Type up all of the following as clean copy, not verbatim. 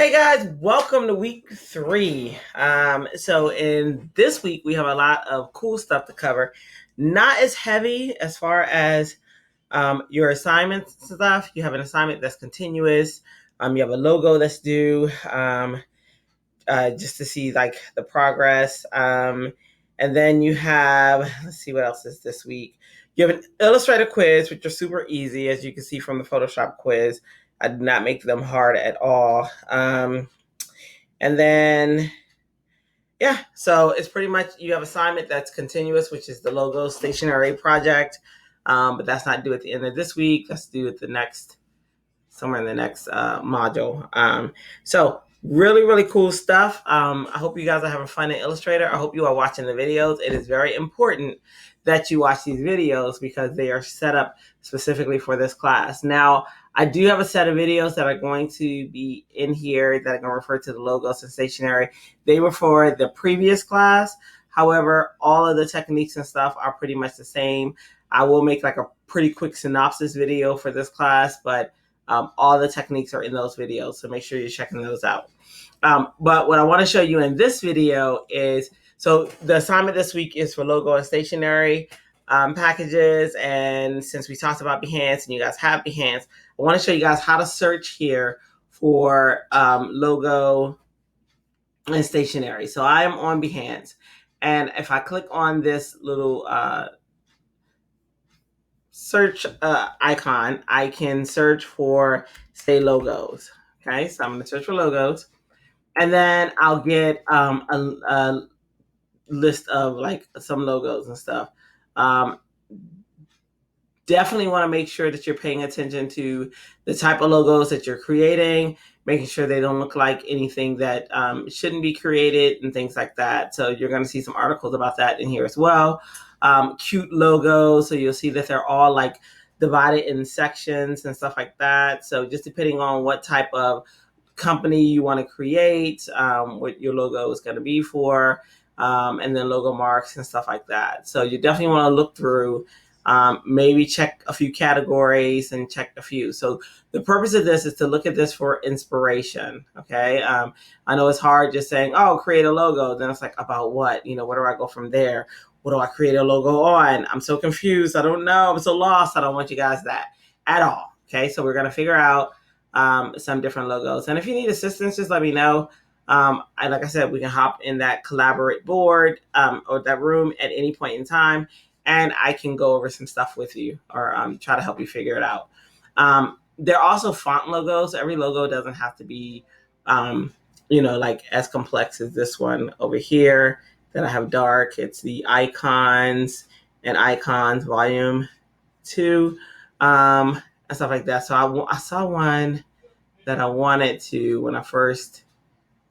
Hey guys, welcome to week 3. So in this week we have a lot of cool stuff to cover. Not as heavy as far as your assignments and stuff. You have an assignment that's continuous. You have a logo that's due, just to see like the progress. And then you have, let's see what else is this week. You have an Illustrator quiz, which are super easy, as you can see from the Photoshop quiz. I did not make them hard at all. And then, yeah, so it's pretty much you have assignment that's continuous, which is the logo stationery project. But that's not due at the end of this week. That's due at the next, somewhere in the next module. So really, really cool stuff. I hope you guys are having fun in Illustrator. I hope you are watching the videos. It is very important that you watch these videos because they are set up specifically for this class. Now, I do have a set of videos that are going to be in here that are going to refer to the logos and stationery. They were for the previous class. However, all of the techniques and stuff are pretty much the same. I will make like a pretty quick synopsis video for this class, but all the techniques are in those videos, so make sure you're checking those out. But what I want to show you in this video is, so the assignment this week is for logo and stationery packages. And since we talked about Behance and you guys have Behance, I want to show you guys how to search here for logo and stationery. So I am on Behance. And if I click on this little search icon, I can search for, say, logos. Okay, so I'm going to search for logos. And then I'll get a list of like some logos and stuff. Definitely want to make sure that you're paying attention to the type of logos that you're creating, making sure they don't look like anything that shouldn't be created and things like that. So you're going to see some articles about that in here as well. Cute logos, so you'll see that they're all like divided in sections and stuff like that. So just depending on what type of company you want to create, what your logo is going to be for, and then logo marks and stuff like that. So you definitely want to look through, maybe check a few categories and check a few. So the purpose of this is to look at this for inspiration. Okay. I know it's hard just saying, oh, create a logo. Then it's like, about what? Where do I go from there? What do I create a logo on? I'm so confused. I don't know. I'm so lost. I don't want you guys that at all. Okay. So we're going to figure out some different logos. And if you need assistance, just let me know. Like I said, we can hop in that collaborate board or that room at any point in time, and I can go over some stuff with you or try to help you figure it out. There are also font logos. Every logo doesn't have to be, like as complex as this one over here that I have dark. It's the icons and icons volume 2. And stuff like that. So I saw one that I wanted to, when I first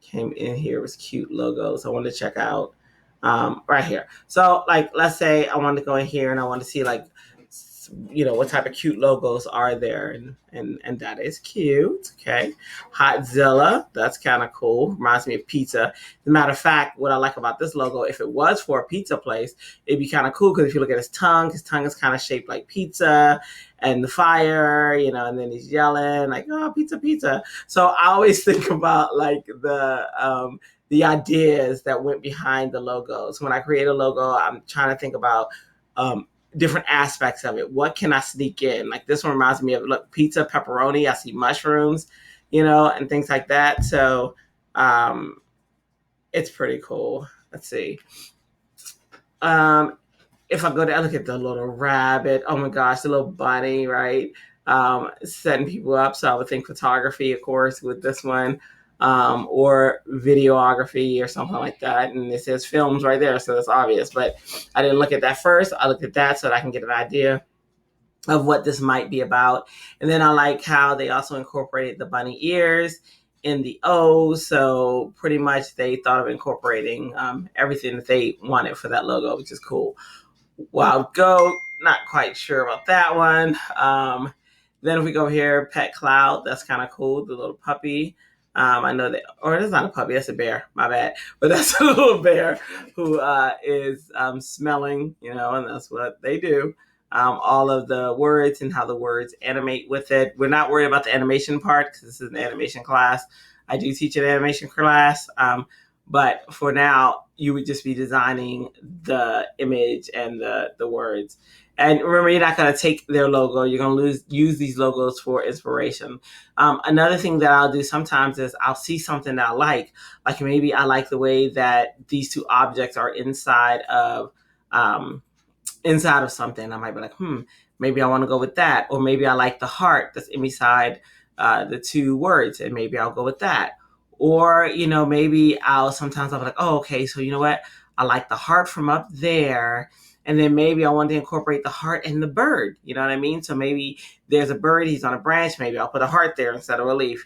came in here, it was cute logos. I wanted to check out right here. So like, let's say I wanted to go in here and I want to see like, what type of cute logos are there, and that is cute. Okay, Hotzilla, that's kind of cool. Reminds me of pizza. As a matter of fact, what I like about this logo, if it was for a pizza place, it'd be kind of cool because if you look at his tongue is kind of shaped like pizza, and the fire, and then he's yelling like, "Oh, pizza, pizza!" So I always think about like the ideas that went behind the logos. When I create a logo, I'm trying to think about different aspects of it. What can I sneak in? Like this one reminds me of, look, pizza, pepperoni. I see mushrooms, and things like that. So it's pretty cool. Let's see. If I go down, look at the little rabbit. Oh my gosh, the little bunny, right? Setting people up. So I would think photography, of course, with this one. Or videography or something like that. And it says films right there, so that's obvious. But I didn't look at that first. I looked at that so that I can get an idea of what this might be about. And then I like how they also incorporated the bunny ears in the O. So pretty much they thought of incorporating everything that they wanted for that logo, which is cool. Wild goat, not quite sure about that one. Then if we go here, Pet Cloud, that's kind of cool, the little puppy. I know that, or it's not a puppy, that's a bear, my bad. But that's a little bear who is smelling, and that's what they do. all of the words and how the words animate with it. We're not worried about the animation part because this is an animation class. I do teach an animation class, but for now, you would just be designing the image and the words. And remember, you're not going to take their logo. You're going to use these logos for inspiration. Another thing that I'll do sometimes is I'll see something that I like maybe I like the way that these two objects are inside of something. I might be like, maybe I want to go with that. Or maybe I like the heart that's inside the two words, and maybe I'll go with that. Or, maybe sometimes I'll be like, oh, okay, so you know what? I like the heart from up there. And then maybe I want to incorporate the heart and the bird. You know what I mean? So maybe there's a bird, he's on a branch. Maybe I'll put a heart there instead of a leaf,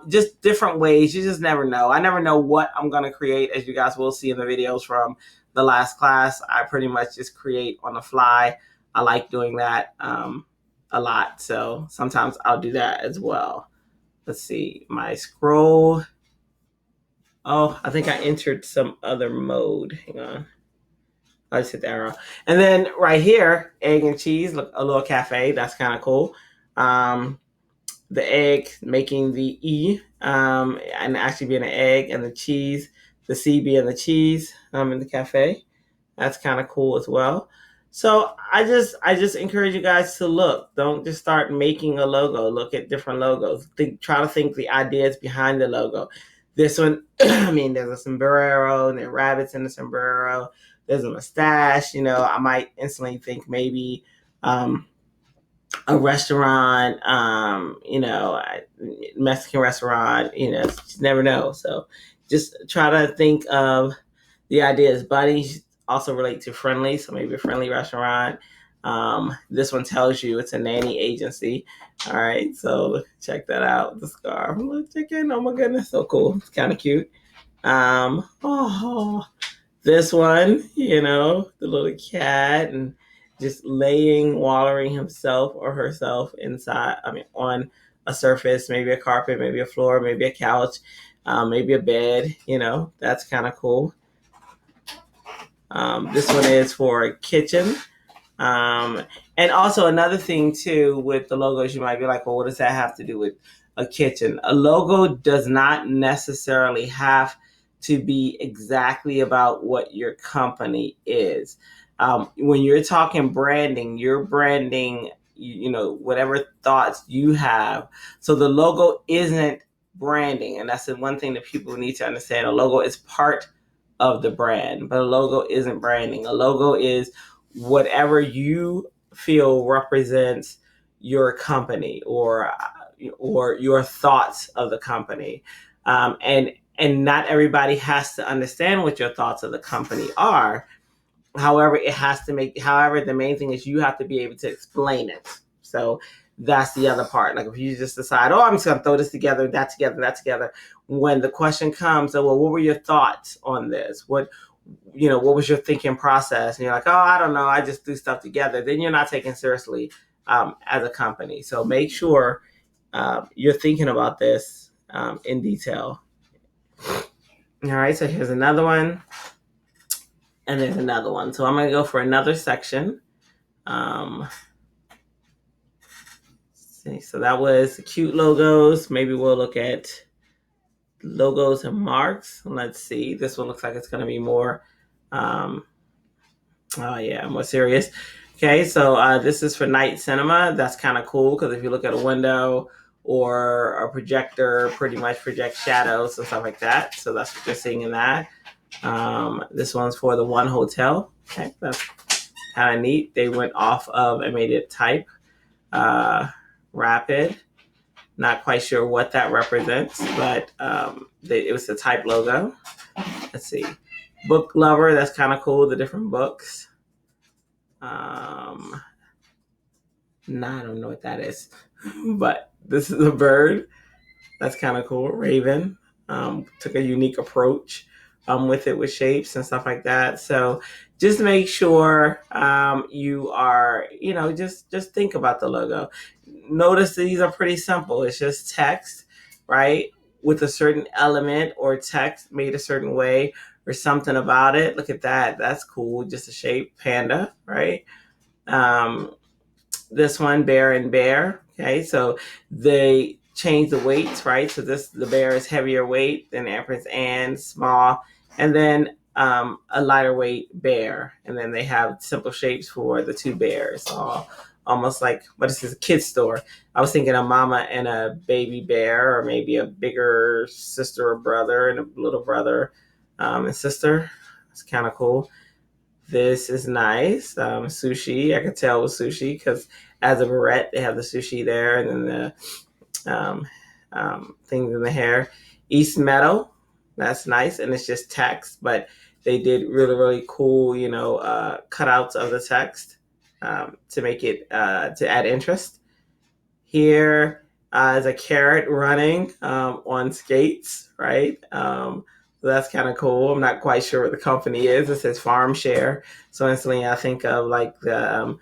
just different ways. You just never know. I never know what I'm going to create, as you guys will see in the videos from the last class. I pretty much just create on the fly. I like doing that a lot. So sometimes I'll do that as well. Let's see, my scroll. Oh, I think I entered some other mode. Hang on. I just hit the arrow. And then right here, egg and cheese, look, a little cafe. That's kind of cool. The egg making the E and actually being an egg, and the cheese, the C being the cheese in the cafe. That's kind of cool as well. So I just encourage you guys to look. Don't just start making a logo. Look at different logos. Try to think the ideas behind the logo. This one, there's a sombrero, and there are rabbits in the sombrero. There's a mustache. I might instantly think maybe a restaurant, Mexican restaurant. You just never know. So just try to think of the ideas. Bunnies also relate to friendly, so maybe a friendly restaurant. This one tells you it's a nanny agency. All right, so check that out. The scarf, little chicken. Oh my goodness, so cool. It's kind of cute. This one, the little cat and just wallowing himself or herself on a surface, maybe a carpet, maybe a floor, maybe a couch, maybe a bed. That's kind of cool. This one is for a kitchen. And also another thing too with the logos, you might be like, well, what does that have to do with a kitchen? A logo does not necessarily have to be exactly about what your company is. When you're talking branding, you're branding, whatever thoughts you have. So the logo isn't branding. And that's the one thing that people need to understand. A logo is part of the brand, but a logo isn't branding. A logo is whatever you feel represents your company or your thoughts of the company. And not everybody has to understand what your thoughts of the company are. However, the main thing is you have to be able to explain it. So that's the other part. Like if you just decide, I'm just going to throw this together, that together, that together. When the question comes, well, what were your thoughts on this? What was your thinking process? And you're like, I don't know, I just do stuff together. Then you're not taken seriously as a company. So make sure you're thinking about this in detail. All right, so here's another one. And there's another one. So I'm going to go for another section. See, so that was cute logos. Maybe we'll look at logos and marks. Let's see. This one looks like it's going to be more, more serious. Okay, so this is for night cinema. That's kind of cool because if you look at a window or a projector, pretty much projects shadows and stuff like that. So that's what you're seeing in that. This one's for the One Hotel. Okay, that's kind of neat. They went off of and made it type rapid. Not quite sure what that represents, but it was the type logo. Let's see. Book lover, that's kind of cool, the different books. I don't know what that is, but this is a bird. That's kind of cool. Raven took a unique approach with it with shapes and stuff like that. So just make sure you are, just think about the logo. Notice these are pretty simple. It's just text, right? With a certain element or text made a certain way or something about it. Look at that. That's cool. Just a shape, panda, right? This one, bear and bear. Okay, so they change the weights, right? So the bear is heavier weight than Empress Anne, small, and then a lighter weight bear, and then they have simple shapes for the two bears, all almost like, what is this, a kid's store. I was thinking a mama and a baby bear, or maybe a bigger sister or brother and a little brother and sister. It's kind of cool. This is nice. Sushi. I could tell it was sushi because as a barrette, they have the sushi there, and then the things in the hair. East Meadow. That's nice, and it's just text, but they did really, really cool, cutouts of the text to make it to add interest. Here is a carrot running on skates, right? So that's kind of cool. I'm not quite sure what the company is. It says Farm Share. So instantly I think of like the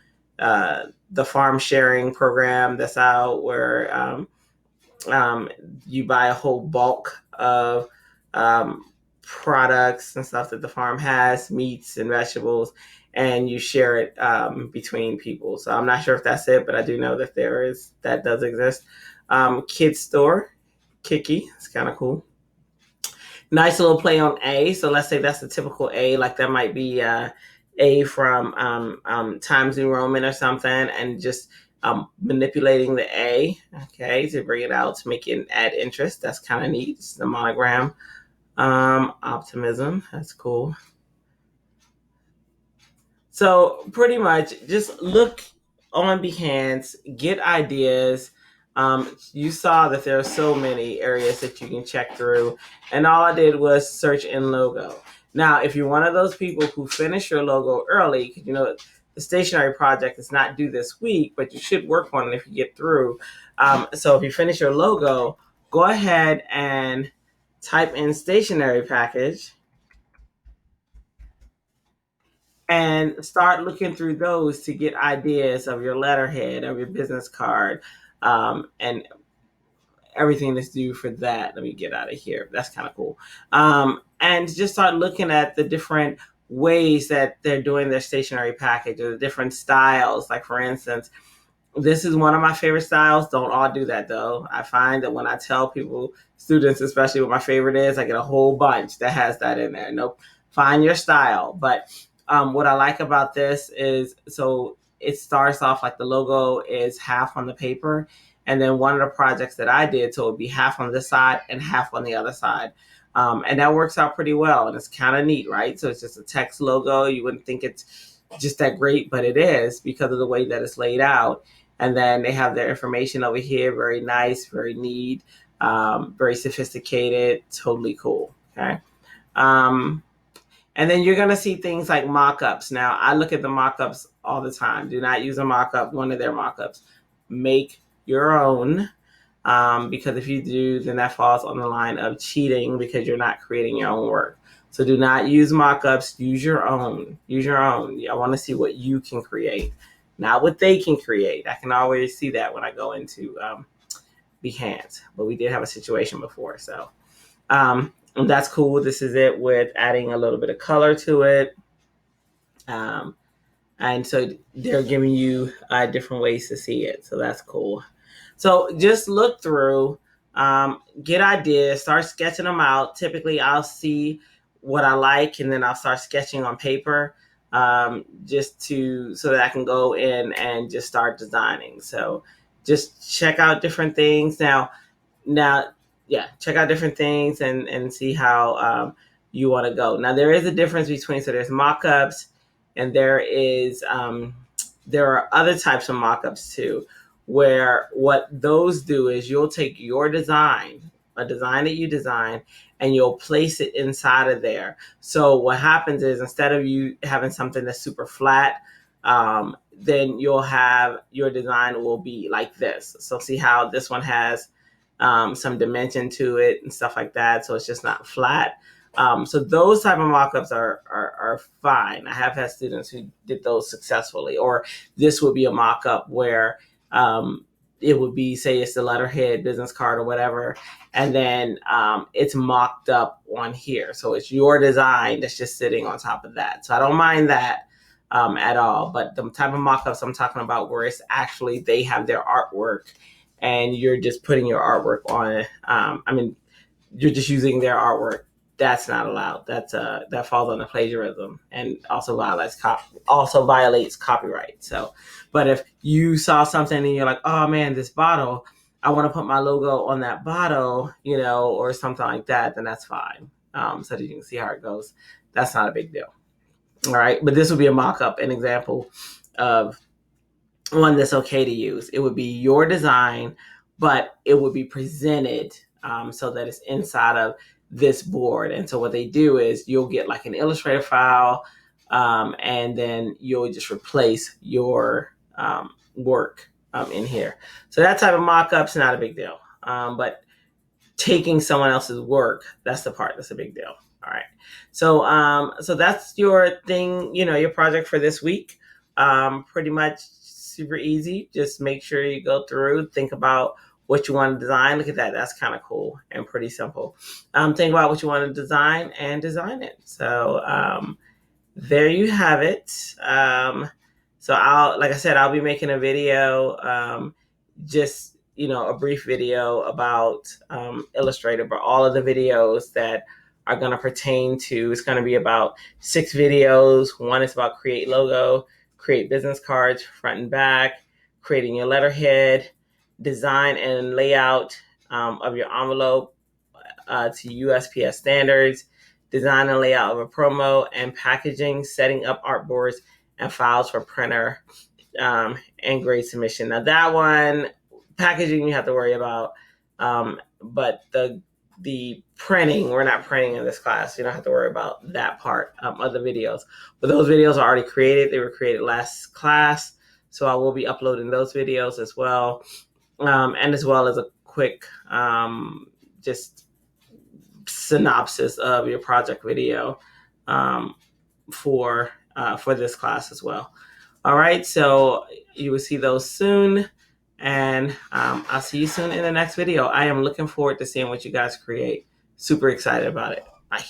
farm sharing program that's out where you buy a whole bulk of products and stuff that the farm has, meats and vegetables, and you share it between people. So I'm not sure if that's it, but I do know that that does exist. Kids store, Kiki, it's kind of cool. Nice little play on A. So let's say that's the typical A, like that might be A from Times New Roman or something, and just manipulating the A, okay, to bring it out to make it add interest. That's kind of neat. It's the monogram. Optimism, that's cool. So pretty much just look on Behance, get ideas. You saw that there are so many areas that you can check through, and all I did was search in logo. Now, if you're one of those people who finish your logo early, because the stationery project is not due this week, but you should work on it if you get through. So if you finish your logo, go ahead and type in stationery package and start looking through those to get ideas of your letterhead, of your business card, and everything that's due for that. Let me get out of here. That's kind of cool. And just start looking at the different ways that they're doing their stationery package, or the different styles. Like, for instance, this is one of my favorite styles. Don't all do that, though. I find that when I tell people, students especially, what my favorite is, I get a whole bunch that has that in there. Nope. Find your style. But what I like about this is, so it starts off like the logo is half on the paper. And then one of the projects that I did, so it would be half on this side and half on the other side. And that works out pretty well. And it's kind of neat, right? So it's just a text logo. You wouldn't think it's just that great, but it is because of the way that it's laid out. And then they have their information over here. Very nice, very neat, very sophisticated, totally cool. Okay. And then you're going to see things like mock-ups. Now, I look at the mock-ups all the time. Do not use a mock-up, one of their mock-ups. Make your own, because if you do, then that falls on the line of cheating because you're not creating your own work. So do not use mock-ups. Use your own. Use your own. I want to see what you can create, not what they can create. I can always see that when I go into Behance. But we did have a situation before, so and that's cool. This is it with adding a little bit of color to it. And so they're giving you different ways to see it. So that's cool. So just look through, get ideas, start sketching them out. Typically, I'll see what I like, and then I'll start sketching on paper, so that I can go in and just start designing. So just check out different things. Now, yeah, check out different things and see how you want to go. Now, there is a difference between, so there's mock-ups, and there are other types of mock-ups too, where what those do is you'll take your design, a design that you design, and you'll place it inside of there. So what happens is, instead of you having something that's super flat, then you'll have your design will be like this. So see how this one has some dimension to it and stuff like that. So it's just not flat. So those type of mock-ups are fine. I have had students who did those successfully. Or this would be a mock-up where it would be, say it's the letterhead, business card, or whatever, and then it's mocked up on here. So it's your design that's just sitting on top of that. So I don't mind that. at all. But the type of mock-ups I'm talking about where it's actually they have their artwork and you're just putting your artwork on it. You're just using their artwork. That's not allowed. That falls under plagiarism and also violates copyright. So, but if you saw something and you're like, oh man, this bottle, I want to put my logo on that bottle, or something like that, then that's fine. So that you can see how it goes. That's not a big deal. All right, but this would be a mock-up, an example of one that's okay to use. It would be your design, but it would be presented so that it's inside of this board. And so what they do is you'll get like an Illustrator file, and then you'll just replace your work in here. So that type of mock-up's not a big deal. But taking someone else's work, that's the part that's a big deal. All right. So that's your thing, your project for this week. Pretty much super easy. Just make sure you go through, think about what you want to design. Look at that. That's kind of cool and pretty simple. Think about what you want to design and design it. So there you have it. So I'll be making a video, just, a brief video about Illustrator, but all of the videos that are going to pertain to, it's going to be about 6 videos. One is about create logo, create business cards, front and back, creating your letterhead, design and layout of your envelope to USPS standards, design and layout of a promo, and packaging, setting up artboards and files for printer and grade submission. Now that one, packaging you have to worry about, but the printing, we're not printing in this class. You don't have to worry about that part of the videos. But those videos are already created. They were created last class. So I will be uploading those videos as well. And as well as a quick just synopsis of your project video for this class as well. All right, so you will see those soon. And I'll see you soon in the next video. I am looking forward to seeing what you guys create. Super excited about it. Bye.